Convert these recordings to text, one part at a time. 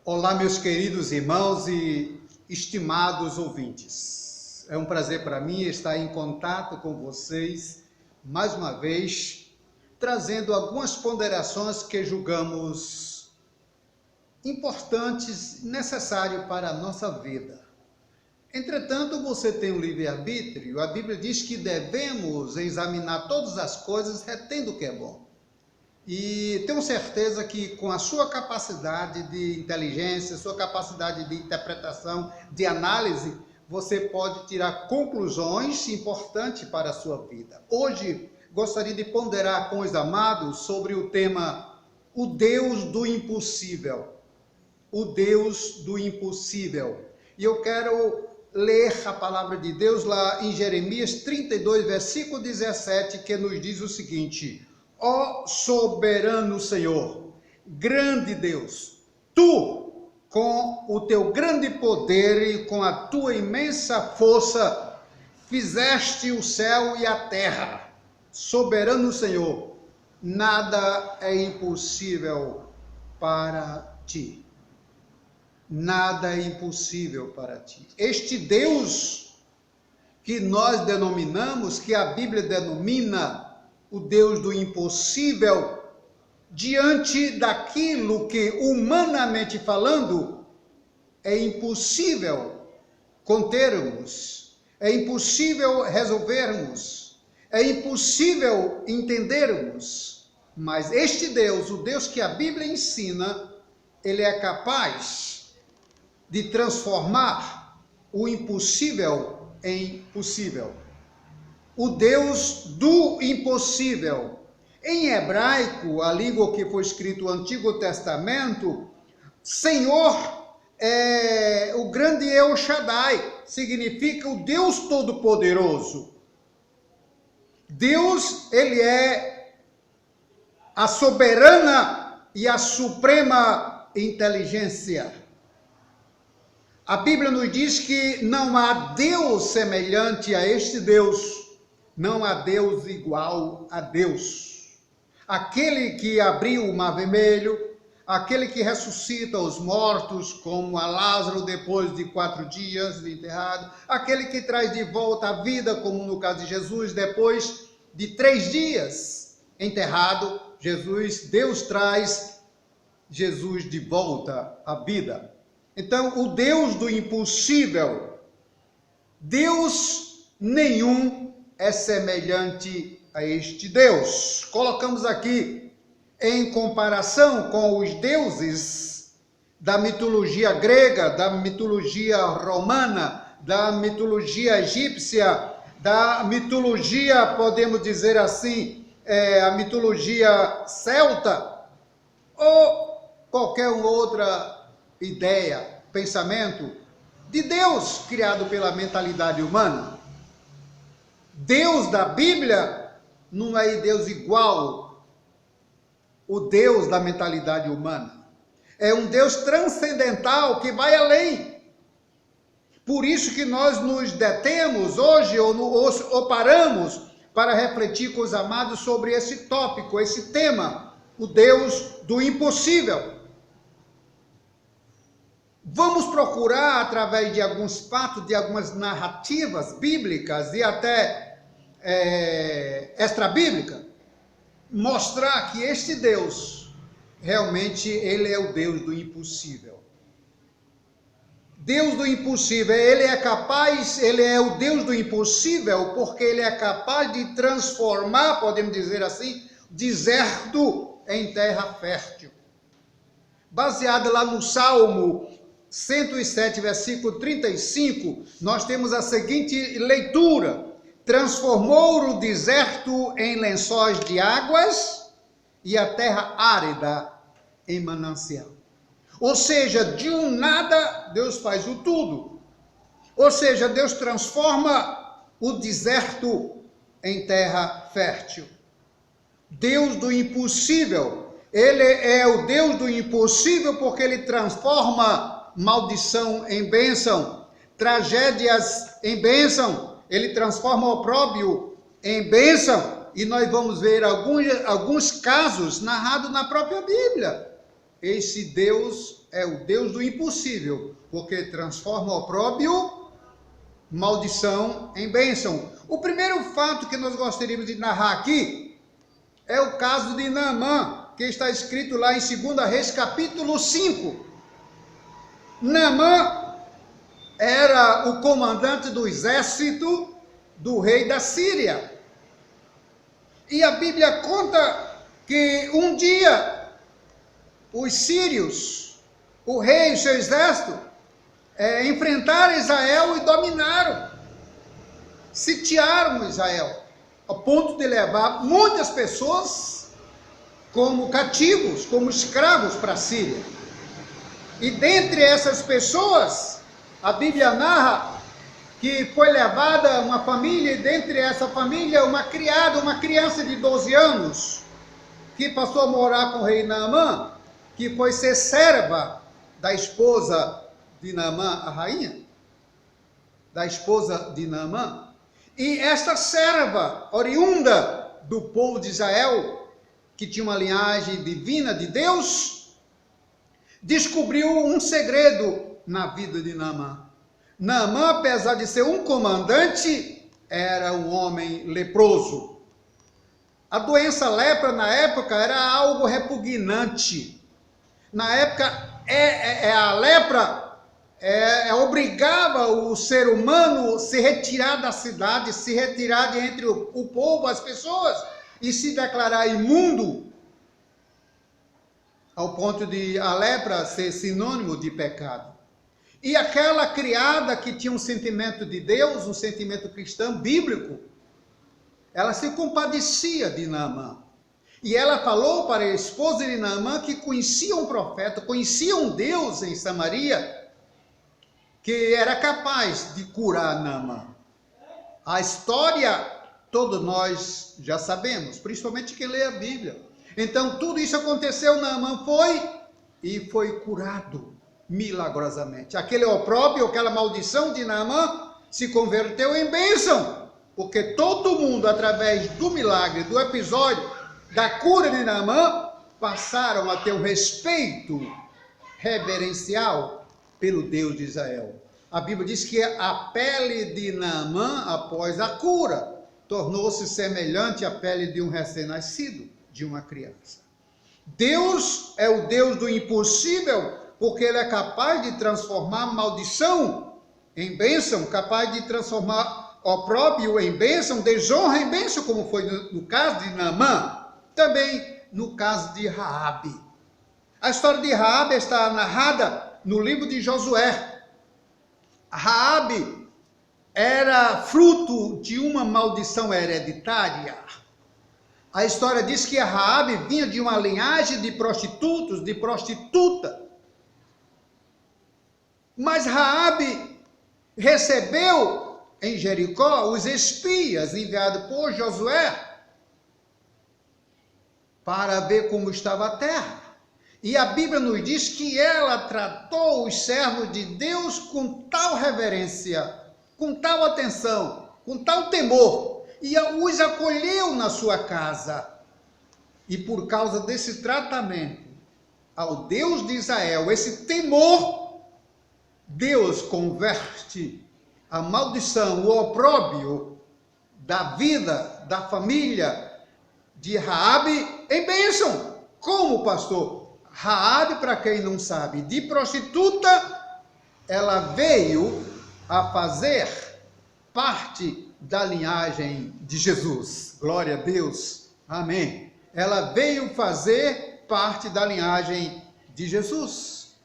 Olá, meus queridos irmãos e estimados ouvintes. É um prazer para mim estar em contato com vocês, mais uma vez, trazendo algumas ponderações que julgamos importantes e necessárias para a nossa vida. Entretanto, você tem um livre-arbítrio. A Bíblia diz que devemos examinar todas as coisas, retendo o que é bom. E tenho certeza que com a sua capacidade de inteligência, sua capacidade de interpretação, de análise, você pode tirar conclusões importantes para a sua vida. Hoje, gostaria de ponderar com os amados sobre o tema O Deus do Impossível. O Deus do Impossível. E eu quero ler a palavra de Deus lá em Jeremias 32, versículo 17, que nos diz o seguinte: Ó soberano Senhor, grande Deus, Tu, com o Teu grande poder e com a Tua imensa força, fizeste o céu e a terra. Soberano Senhor, nada é impossível para Ti. Nada é impossível para Ti. Este Deus que nós denominamos, que a Bíblia denomina o Deus do impossível, diante daquilo que, humanamente falando, é impossível contermos, é impossível resolvermos, é impossível entendermos. Mas este Deus, o Deus que a Bíblia ensina, ele é capaz de transformar o impossível em possível. O Deus do impossível. Em hebraico, a língua que foi escrito o Antigo Testamento, Senhor é o grande El Shaddai, significa o Deus Todo-Poderoso. Deus, ele é a soberana e a suprema inteligência. A Bíblia nos diz que não há Deus semelhante a este Deus. Não há Deus igual a Deus. Aquele que abriu o mar vermelho, aquele que ressuscita os mortos, como a Lázaro depois de 4 dias de enterrado, aquele que traz de volta a vida, como no caso de Jesus, depois de 3 dias enterrado, Deus traz Jesus de volta à vida. Então, o Deus do impossível, Deus nenhum é semelhante a este Deus. Colocamos aqui em comparação com os deuses da mitologia grega, da mitologia romana, da mitologia egípcia, da mitologia, podemos dizer assim, a mitologia celta, ou qualquer outra ideia, pensamento de Deus criado pela mentalidade humana. Deus da Bíblia não é Deus igual o Deus da mentalidade humana. É um Deus transcendental que vai além. Por isso que nós nos detemos hoje ou paramos para refletir com os amados sobre esse tópico, esse tema, o Deus do impossível. Vamos procurar, através de alguns fatos, de algumas narrativas bíblicas e até extra-bíblica, mostrar que este Deus, realmente, ele é o Deus do impossível. Deus do impossível, ele é o Deus do impossível, porque ele é capaz de transformar, podemos dizer assim, deserto em terra fértil. Baseado lá no Salmo 107, versículo 35, nós temos a seguinte leitura: transformou o deserto em lençóis de águas e a terra árida em manancial. Ou seja, de um nada, Deus faz o tudo. Ou seja, Deus transforma o deserto em terra fértil. Deus do impossível. Ele é o Deus do impossível porque ele transforma maldição em bênção, tragédias em bênção. Ele transforma o opróbrio em bênção. E nós vamos ver alguns casos narrados na própria Bíblia. esse Deus é o Deus do impossível, porque transforma o opróbrio, maldição em bênção. O primeiro fato que nós gostaríamos de narrar aqui é o caso de Naamã, que está escrito lá em 2 Reis, capítulo 5. Naamã era o comandante do exército do rei da Síria. E a Bíblia conta que um dia os sírios, o rei e seu exército, enfrentaram Israel e dominaram, sitiaram Israel, ao ponto de levar muitas pessoas como cativos, como escravos para a Síria. E dentre essas pessoas, a Bíblia narra que foi levada uma família, e dentre essa família uma criança de 12 anos, que passou a morar com o rei Naamã, que foi ser serva da esposa de Naamã, a rainha, da esposa de Naamã. E esta serva, oriunda do povo de Israel, que tinha uma linhagem divina de Deus, descobriu um segredo na vida de Naamã. Naamã, apesar de ser um comandante, era um homem leproso. A doença lepra, na época, era algo repugnante. Na época, a lepra obrigava o ser humano a se retirar da cidade, se retirar de entre o povo, as pessoas, e se declarar imundo, ao ponto de a lepra ser sinônimo de pecado. E aquela criada que tinha um sentimento de Deus, um sentimento cristão, bíblico, ela se compadecia de Naamã. E ela falou para a esposa de Naamã que conhecia um profeta, conhecia um Deus em Samaria, que era capaz de curar Naamã. A história, todos nós já sabemos, principalmente quem lê a Bíblia. Então, tudo isso aconteceu, Naamã foi curado milagrosamente. Aquele opróbrio, aquela maldição de Naamã se converteu em bênção, porque todo mundo, através do milagre, do episódio da cura de Naamã, passaram a ter um respeito reverencial pelo Deus de Israel. A Bíblia diz que a pele de Naamã, após a cura, tornou-se semelhante à pele de um recém-nascido, de uma criança. Deus é o Deus do impossível, porque Ele é capaz de transformar maldição em bênção, capaz de transformar opróbrio em bênção, desonra em bênção, como foi no caso de Naamã, também no caso de Raabe. A história de Raabe está narrada no livro de Josué. Raabe era fruto de uma maldição hereditária. A história diz que a Raabe vinha de uma linhagem de prostitutos, de prostituta. Mas Raabe recebeu em Jericó os espias enviados por Josué para ver como estava a terra. E a Bíblia nos diz que ela tratou os servos de Deus com tal reverência, com tal atenção, com tal temor, e os acolheu na sua casa. E por causa desse tratamento ao Deus de Israel, esse temor, Deus converte a maldição, o opróbrio da vida, da família de Raabe em bênção. Como, pastor? Raabe, para quem não sabe, de prostituta, ela veio a fazer parte da linhagem de Jesus. Glória a Deus. Amém. Ela veio fazer parte da linhagem de Jesus.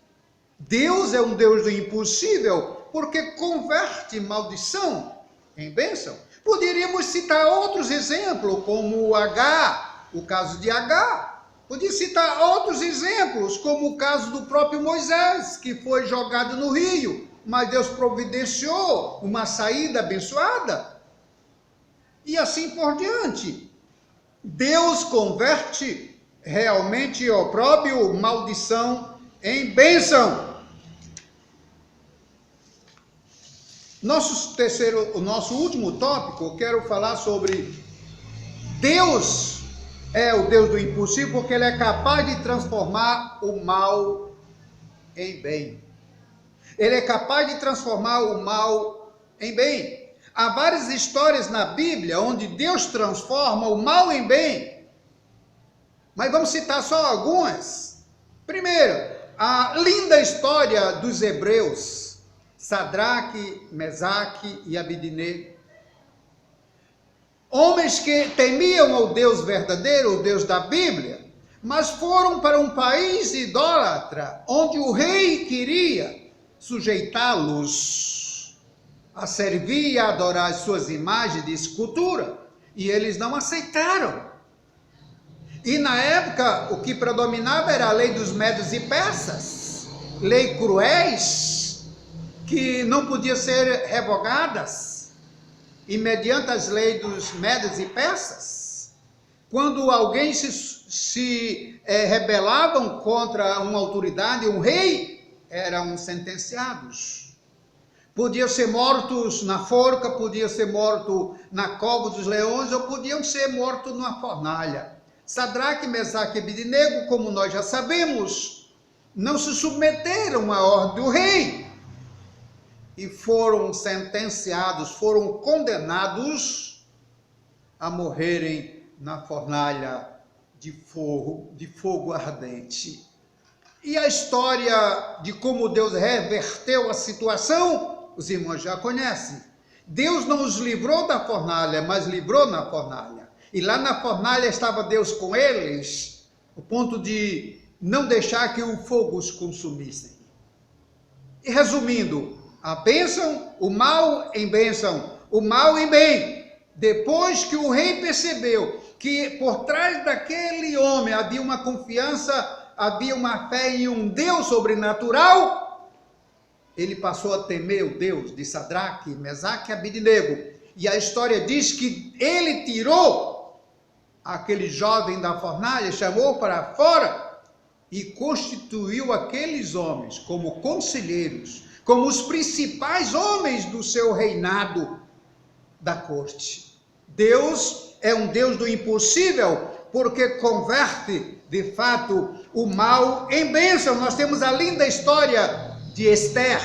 Deus é um Deus do impossível, porque converte maldição em bênção. Poderíamos citar outros exemplos, como Agar, o caso de Agar. Podia citar outros exemplos, como o caso do próprio Moisés, que foi jogado no rio, mas Deus providenciou uma saída abençoada. E assim por diante. Deus converte realmente opróbrio, maldição em bênção. O nosso último tópico, eu quero falar sobre Deus é o Deus do impossível porque ele é capaz de transformar o mal em bem. Ele é capaz de transformar o mal em bem. Há várias histórias na Bíblia onde Deus transforma o mal em bem. Mas vamos citar só algumas. Primeiro, a linda história dos hebreus, Sadraque, Mesaque e Abidnego. Homens que temiam ao Deus verdadeiro, o Deus da Bíblia, mas foram para um país idólatra, onde o rei queria sujeitá-los a servir e a adorar as suas imagens de escultura, e eles não aceitaram. E na época, o que predominava era a lei dos medos e persas, lei cruéis, que não podiam ser revogadas, e mediante as leis dos medos e persas, quando alguém se rebelavam contra uma autoridade, um rei, eram sentenciados. Podiam ser mortos na forca, podiam ser mortos na cova dos leões, ou podiam ser mortos numa fornalha. Sadraque, Mesaque e Abidnego, como nós já sabemos, não se submeteram à ordem do rei e foram sentenciados, foram condenados a morrerem na fornalha de fogo ardente. E a história de como Deus reverteu a situação, os irmãos já conhecem. Deus não os livrou da fornalha, mas livrou na fornalha. E lá na fornalha estava Deus com eles, ao ponto de não deixar que o fogo os consumisse. E resumindo, a bênção, o mal em bênção, o mal em bem. Depois que o rei percebeu que por trás daquele homem havia uma confiança, havia uma fé em um Deus sobrenatural, ele passou a temer o Deus de Sadraque, Mesaque e Abidnego. E a história diz que ele tirou aquele jovem da fornalha, chamou para fora e constituiu aqueles homens como conselheiros, como os principais homens do seu reinado da corte. Deus é um Deus do impossível, porque converte de fato o mal em bênção. Nós temos a linda história de Esther.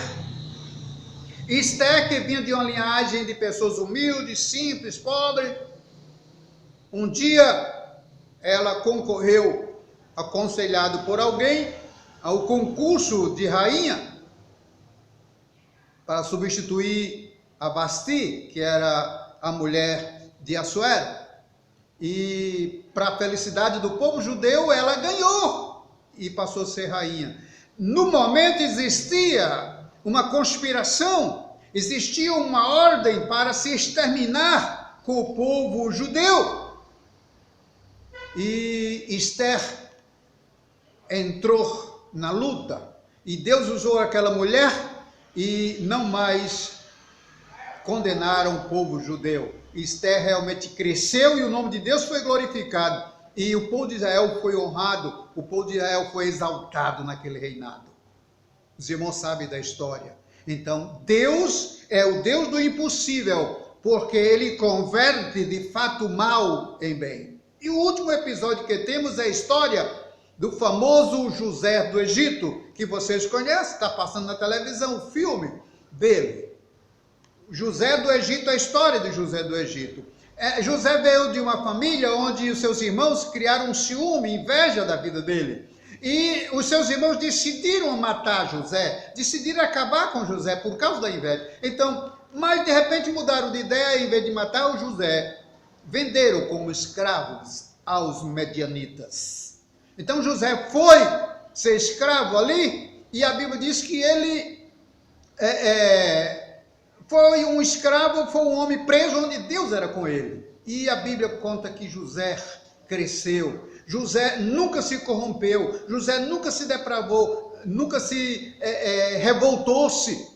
Esther, que vinha de uma linhagem de pessoas humildes, simples, pobres. Um dia ela concorreu, aconselhado por alguém, ao concurso de rainha para substituir a Vasti, que era a mulher de Assuero. E para a felicidade do povo judeu, ela ganhou e passou a ser rainha. No momento existia uma conspiração, existia uma ordem para se exterminar com o povo judeu. E Esther entrou na luta, e Deus usou aquela mulher e não mais condenaram o povo judeu. Esther realmente cresceu e o nome de Deus foi glorificado. E o povo de Israel foi honrado, o povo de Israel foi exaltado naquele reinado. Os irmãos sabem da história. Então, Deus é o Deus do impossível, porque Ele converte de fato o mal em bem. E o último episódio que temos é a história do famoso José do Egito, que vocês conhecem, está passando na televisão o filme dele. José do Egito, a história de José do Egito. José veio de uma família onde os seus irmãos criaram um ciúme, inveja da vida dele. E os seus irmãos decidiram matar José, decidiram acabar com José por causa da inveja. Então, mas de repente mudaram de ideia, em vez de matar o José, venderam como escravos aos medianitas. Então José foi ser escravo ali, e a Bíblia diz que ele foi um escravo, foi um homem preso onde Deus era com ele. E a Bíblia conta que José cresceu. José nunca se corrompeu, José nunca se depravou, nunca se revoltou-se,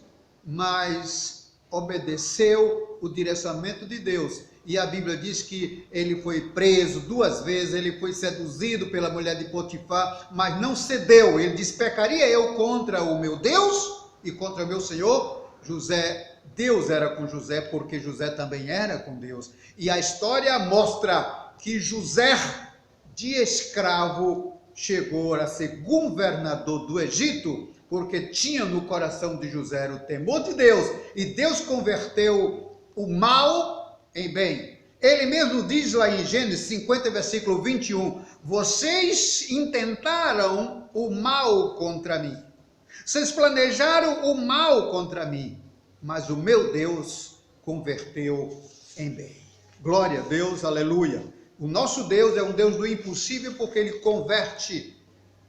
mas obedeceu o direcionamento de Deus. E a Bíblia diz que ele foi preso 2 vezes, ele foi seduzido pela mulher de Potifar, mas não cedeu. Ele disse: pecaria eu contra o meu Deus e contra o meu Senhor? Deus era com José, porque José também era com Deus. E a história mostra que José de escravo, chegou a ser governador do Egito, porque tinha no coração de José o temor de Deus, e Deus converteu o mal em bem. Ele mesmo diz lá em Gênesis 50, versículo 21, vocês intentaram o mal contra mim, vocês planejaram o mal contra mim, mas o meu Deus converteu em bem. Glória a Deus, aleluia. O nosso Deus é um Deus do impossível, porque Ele converte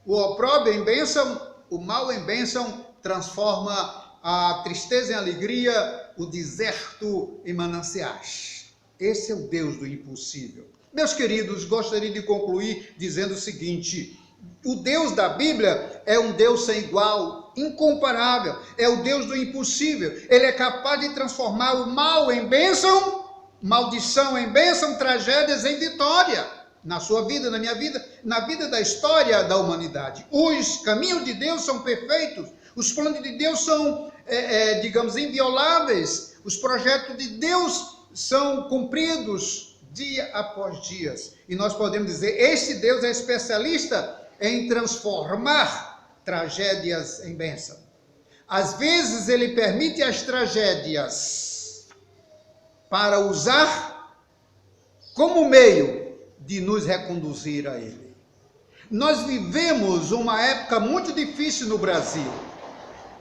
o opróbrio em bênção, o mal em bênção, transforma a tristeza em alegria, o deserto em mananciais. Esse é o Deus do impossível. Meus queridos, gostaria de concluir dizendo o seguinte: o Deus da Bíblia é um Deus sem igual, incomparável, é o Deus do impossível. Ele é capaz de transformar o mal em bênção, maldição em bênção, tragédias em vitória, na sua vida, na minha vida, na vida da história da humanidade. Os caminhos de Deus são perfeitos, os planos de Deus são, digamos, invioláveis, os projetos de Deus são cumpridos dia após dia. E nós podemos dizer, este Deus é especialista em transformar tragédias em bênção. Às vezes ele permite as tragédias para usar como meio de nos reconduzir a Ele. Nós vivemos uma época muito difícil no Brasil.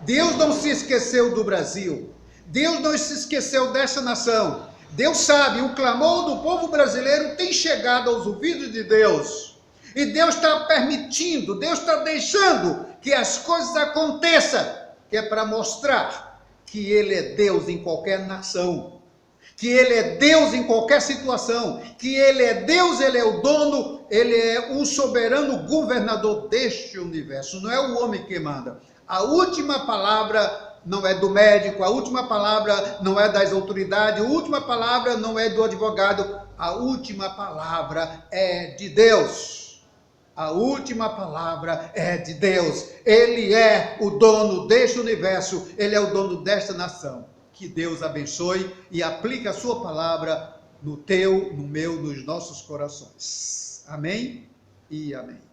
Deus não se esqueceu do Brasil. Deus não se esqueceu dessa nação. Deus sabe, o clamor do povo brasileiro tem chegado aos ouvidos de Deus. E Deus está permitindo, Deus está deixando que as coisas aconteçam, que é para mostrar que Ele é Deus em qualquer nação, que Ele é Deus em qualquer situação, que Ele é Deus, Ele é o dono, Ele é o soberano governador deste universo, não é o homem que manda. A última palavra não é do médico, a última palavra não é das autoridades, a última palavra não é do advogado, a última palavra é de Deus. A última palavra é de Deus. Ele é o dono deste universo, Ele é o dono desta nação. Que Deus abençoe e aplique a sua palavra no teu, no meu, nos nossos corações. Amém e amém.